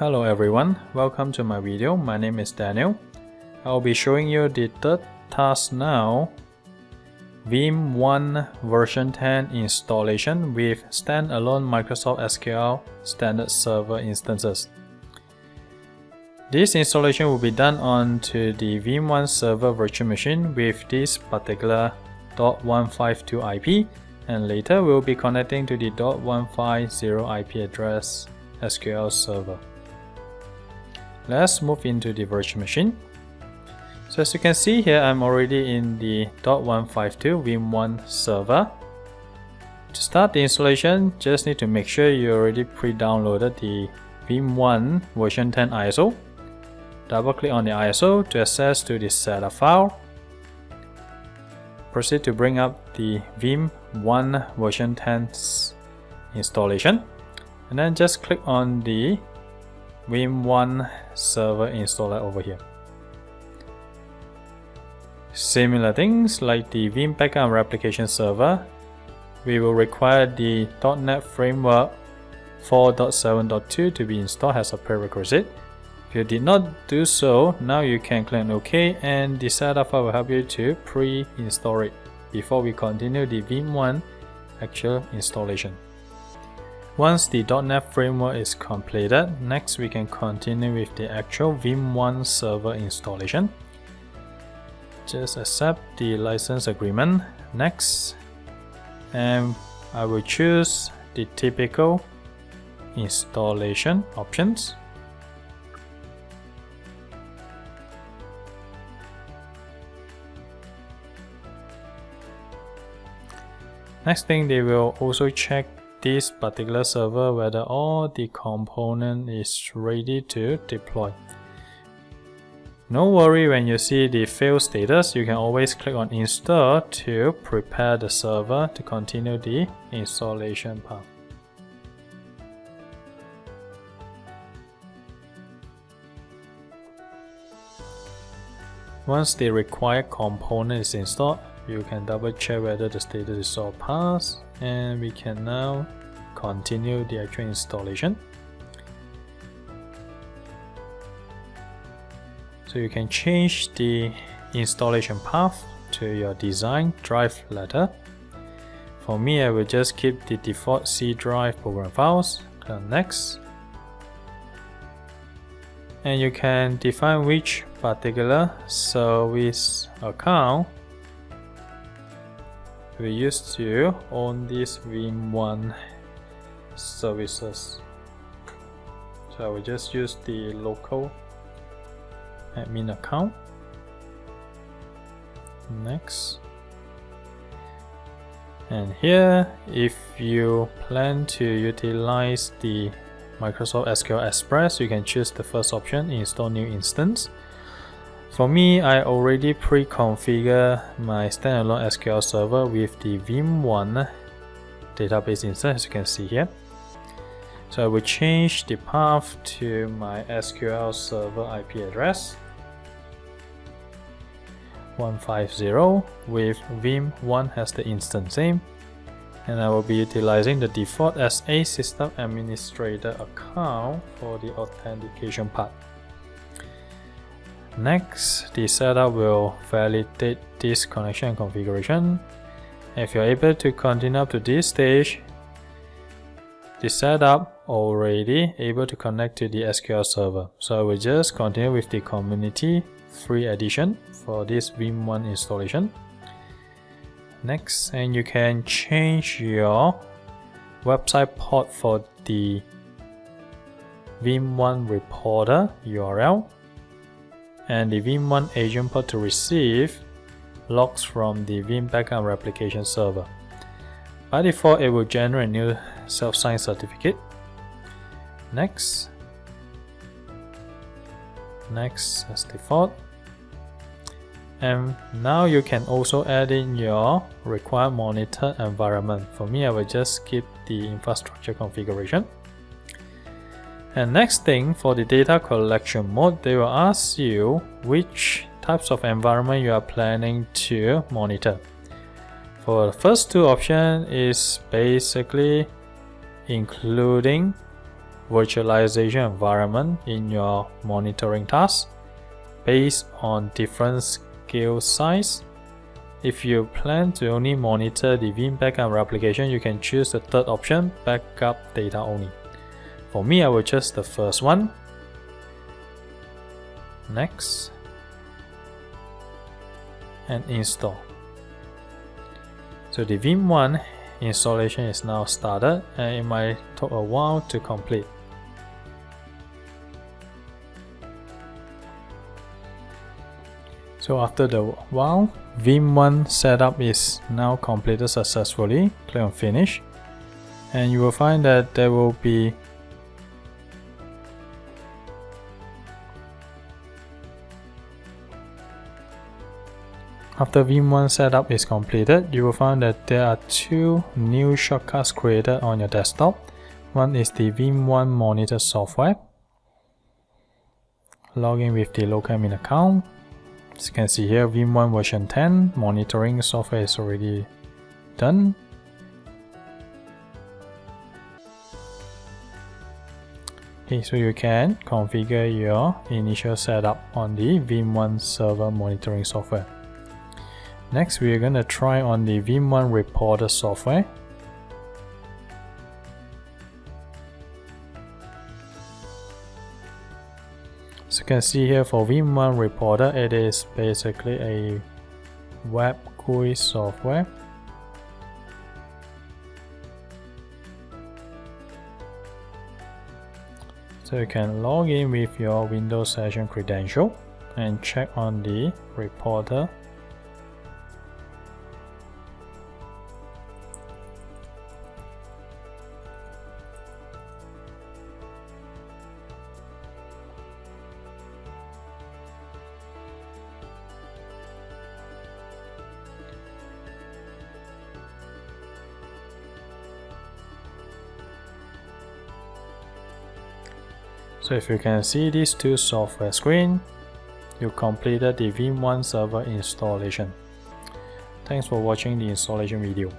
Hello everyone, welcome to my video. My name is Daniel. I'll be showing you the third task now. Veeam 1 version 10 installation with standalone Microsoft SQL standard server instances. This installation will be done onto the Veeam 1 server virtual machine with this particular .152 IP, and later we'll be connecting to the .150 IP address SQL server. Let's move into the virtual machine. So as you can see here, I'm already in the .152 Veeam 1 server. To start the installation, just need to make sure you already pre-downloaded the Veeam 1 version 10 ISO. Double click on the ISO to access to the setup file. Proceed to bring up the Veeam 1 version 10 installation, and then just click on the Veeam 1 server installer over here. Similar things like the Veeam backup and replication server, we will require the .NET Framework 4.7.2 to be installed as a prerequisite. If you did not do so, now you can click on OK, and the setup file will help you to pre-install it before we continue the Veeam 1 actual installation. Once the .NET Framework is completed, next we can continue with the actual Veeam 1 server installation. Just accept the license agreement. Next, and I will choose the typical installation options. Next thing, they will also check this particular server whether all the component is ready to deploy. No worry when you see the fail status, you can always click on install to prepare the server to continue the installation path. Once the required component is installed, you can double check whether the status is all passed, and we can now continue the actual installation. So you can change the installation path to your design drive letter. For me, I will just keep the default C drive program files. Click on next, and you can define which particular service account we used to own these Veeam 1 services. So I will just use the local admin account. Next, and here, if you plan to utilize the Microsoft SQL Express, you can choose the first option, install new instance. For me, I already pre-configure my standalone SQL server with the Veeam 1 database instance, as you can see here. So I will change the path to my SQL server IP address 150 with Veeam 1 as the instance name, and I will be utilizing the default as a system administrator account for the authentication part. Next, the setup will validate this connection and configuration. If you're able to continue up to this stage, the setup already able to connect to the SQL server. So I will just continue with the community free edition for this Veeam 1 installation. Next, and you can change your website port for the Veeam 1 reporter URL and the Veeam 1 agent port to receive logs from the Veeam backup and replication server. By default, it will generate a new self-signed certificate. Next as default. And now you can also add in your required monitor environment. For me, I will just skip the infrastructure configuration. And next thing, for the data collection mode, they will ask you which types of environment you are planning to monitor. For the first two options is basically including virtualization environment in your monitoring tasks based on different scale size. If you plan to only monitor the Veeam backup application, you can choose the third option, backup data only. For me, I will choose the first one. Next, and install. So the Veeam 1 installation is now started, and it might take a while to complete. So after the while, Veeam 1 setup is now completed successfully. Click on finish, and you will find that there will be After Veeam 1 setup is completed, you will find that there are two new shortcuts created on your desktop. One is the Veeam 1 Monitor software. Log in with the local admin account. As you can see here, Veeam 1 version 10 monitoring software is already done. Okay, so you can configure your initial setup on the Veeam 1 server monitoring software. Next, we are going to try on the Veeam 1 Reporter software. As you can see here, for Veeam 1 Reporter, it is basically a web GUI software. So you can log in with your Windows session credential and check on the Reporter. So if you can see these two software screens, you completed the Veeam 1 server installation. Thanks for watching the installation video.